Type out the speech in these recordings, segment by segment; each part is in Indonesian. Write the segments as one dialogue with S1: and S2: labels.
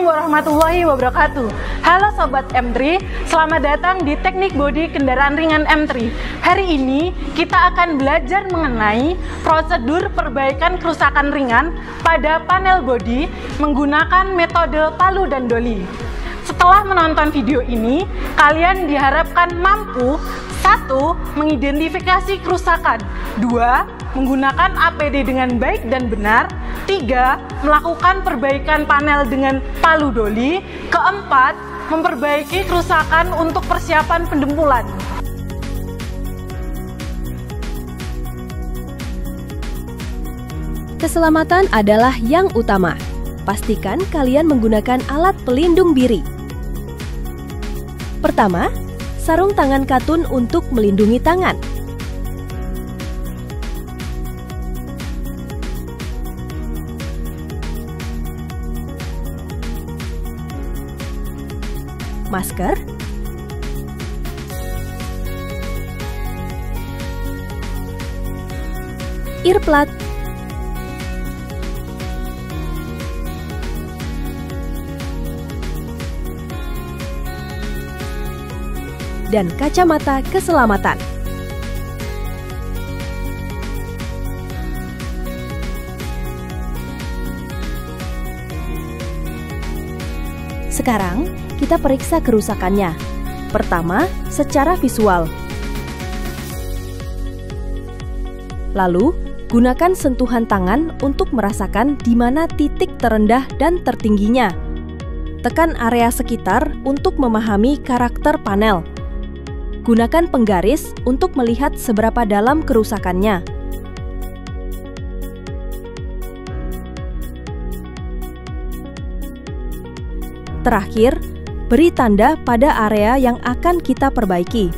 S1: Assalamualaikum warahmatullahi wabarakatuh. Halo Sobat M3, selamat datang di Teknik Bodi Kendaraan Ringan M3. Hari ini kita akan belajar mengenai prosedur perbaikan kerusakan ringan pada panel bodi menggunakan metode palu dan doli. Setelah menonton video ini, kalian diharapkan mampu 1. Mengidentifikasi kerusakan, 2. Menggunakan APD dengan baik dan benar, 3. Melakukan perbaikan panel dengan palu doli, 4. Memperbaiki kerusakan untuk persiapan pendempulan.
S2: Keselamatan adalah yang utama. Pastikan kalian menggunakan alat pelindung diri. Pertama, sarung tangan katun untuk melindungi tangan. Masker, earplug, dan kacamata keselamatan. Sekarang, kita periksa kerusakannya. Pertama, secara visual. Lalu, gunakan sentuhan tangan untuk merasakan di mana titik terendah dan tertingginya. Tekan area sekitar untuk memahami karakter panel. Gunakan penggaris untuk melihat seberapa dalam kerusakannya. Terakhir, beri tanda pada area yang akan kita perbaiki.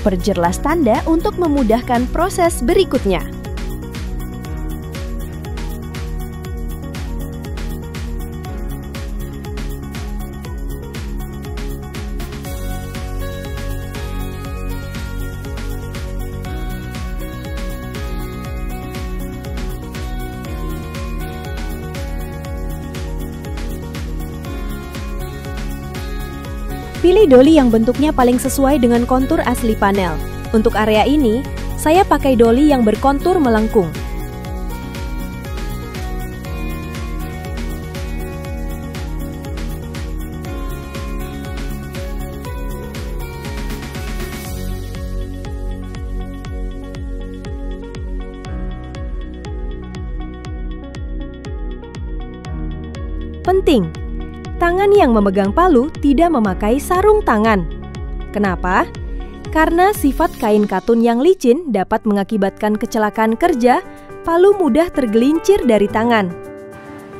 S2: Perjelas tanda untuk memudahkan proses berikutnya. Pilih doli yang bentuknya paling sesuai dengan kontur asli panel. Untuk area ini, saya pakai doli yang berkontur melengkung. Penting! Tangan yang memegang palu tidak memakai sarung tangan. Kenapa? Karena sifat kain katun yang licin dapat mengakibatkan kecelakaan kerja, palu mudah tergelincir dari tangan.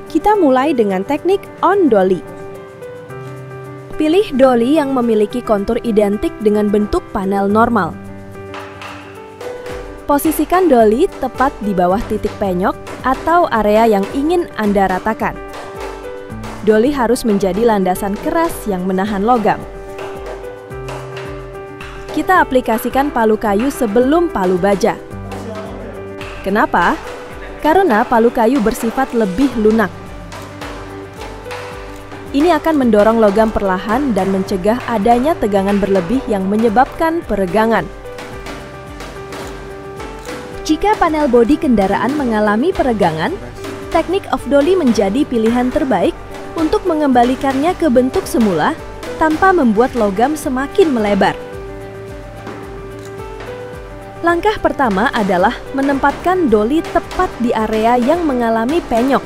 S2: Kita mulai dengan teknik on doli. Pilih doli yang memiliki kontur identik dengan bentuk panel normal. Posisikan doli tepat di bawah titik penyok atau area yang ingin Anda ratakan. Doli harus menjadi landasan keras yang menahan logam. Kita aplikasikan palu kayu sebelum palu baja. Kenapa? Karena palu kayu bersifat lebih lunak. Ini akan mendorong logam perlahan dan mencegah adanya tegangan berlebih yang menyebabkan peregangan. Jika panel bodi kendaraan mengalami peregangan, teknik off dolly menjadi pilihan terbaik untuk mengembalikannya ke bentuk semula tanpa membuat logam semakin melebar. Langkah pertama adalah menempatkan doli tepat di area yang mengalami penyok.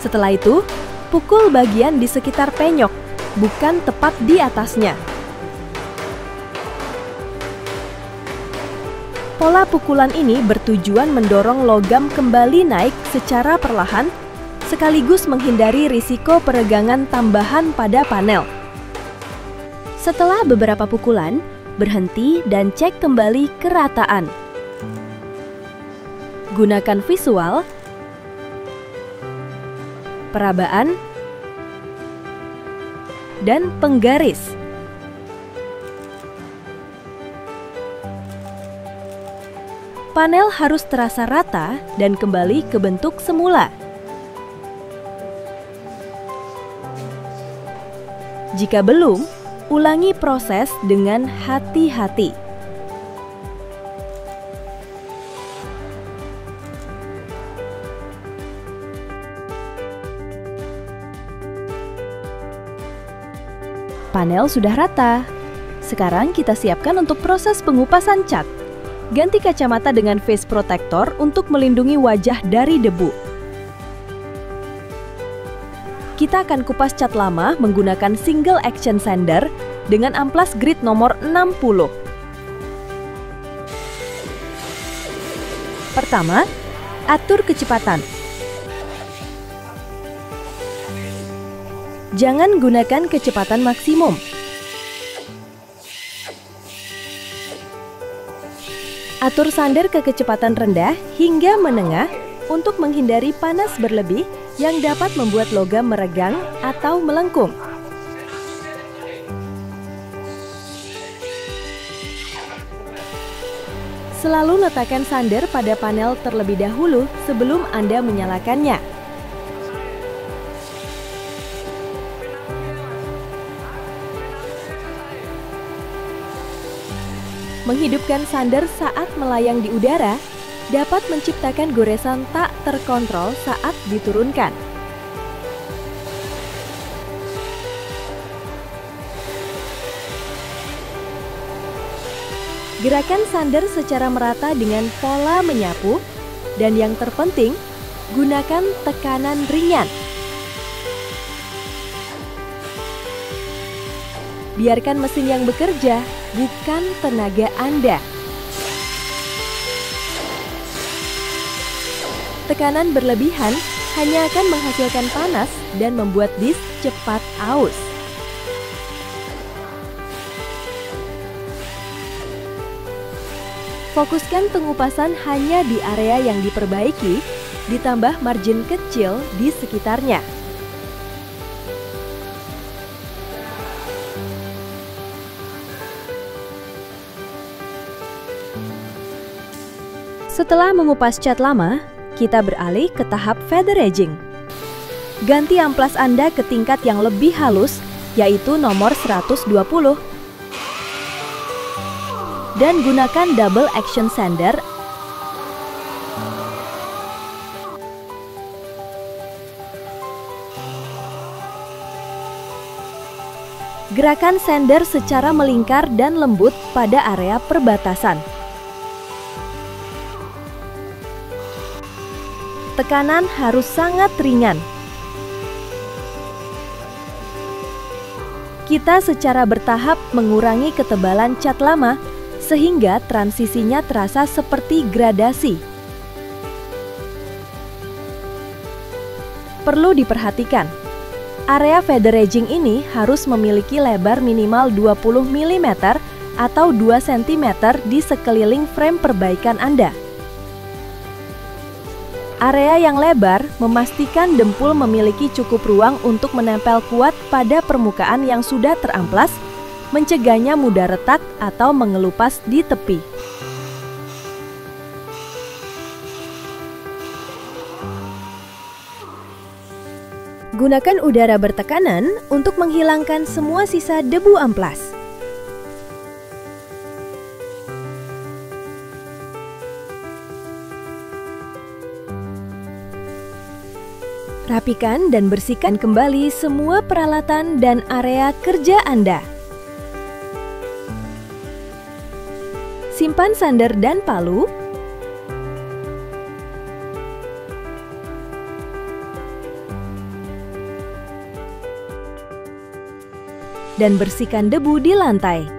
S2: Setelah itu, pukul bagian di sekitar penyok, bukan tepat di atasnya. Pola pukulan ini bertujuan mendorong logam kembali naik secara perlahan sekaligus menghindari risiko peregangan tambahan pada panel. Setelah beberapa pukulan, berhenti dan cek kembali kerataan. Gunakan visual, perabaan, dan penggaris. Panel harus terasa rata dan kembali ke bentuk semula. Jika belum, ulangi proses dengan hati-hati. Panel sudah rata. Sekarang kita siapkan untuk proses pengupasan cat. Ganti kacamata dengan face protector untuk melindungi wajah dari debu. Kita akan kupas cat lama menggunakan single action sander dengan amplas grit nomor 60. Pertama, atur kecepatan. Jangan gunakan kecepatan maksimum. Atur sander ke kecepatan rendah hingga menengah untuk menghindari panas berlebih yang dapat membuat logam meregang atau melengkung. Selalu letakkan sander pada panel terlebih dahulu sebelum Anda menyalakannya. Menghidupkan sander saat melayang di udara dapat menciptakan goresan tak terkontrol saat diturunkan. Gerakan sander secara merata dengan pola menyapu, dan yang terpenting, gunakan tekanan ringan. Biarkan mesin yang bekerja, bukan tenaga Anda. Tekanan berlebihan hanya akan menghasilkan panas dan membuat disk cepat aus. Fokuskan pengupasan hanya di area yang diperbaiki, ditambah margin kecil di sekitarnya. Setelah mengupas cat lama, kita beralih ke tahap feather edging. Ganti amplas Anda ke tingkat yang lebih halus, yaitu nomor 120. Dan gunakan double action sander Gerakan sander secara melingkar dan lembut pada area perbatasan. Tekanan harus sangat ringan. Kita secara bertahap mengurangi ketebalan cat lama sehingga transisinya terasa seperti gradasi. Perlu diperhatikan, area feather edging ini harus memiliki lebar minimal 20 mm atau 2 cm di sekeliling frame perbaikan Anda. Area yang lebar memastikan dempul memiliki cukup ruang untuk menempel kuat pada permukaan yang sudah teramplas, mencegahnya mudah retak atau mengelupas di tepi. Gunakan udara bertekanan untuk menghilangkan semua sisa debu amplas. Rapikan dan bersihkan kembali semua peralatan dan area kerja Anda. Simpan sander dan palu. Dan bersihkan debu di lantai.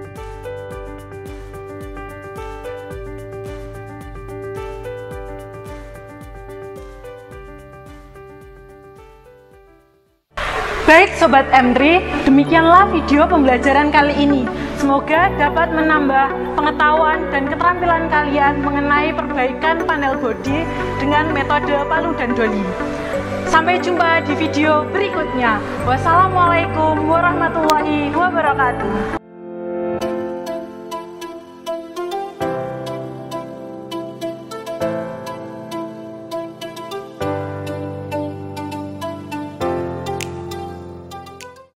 S1: Baik Sobat M3, demikianlah video pembelajaran kali ini. Semoga dapat menambah pengetahuan dan keterampilan kalian mengenai perbaikan panel bodi dengan metode palu dan doli. Sampai jumpa di video berikutnya. Wassalamualaikum warahmatullahi wabarakatuh.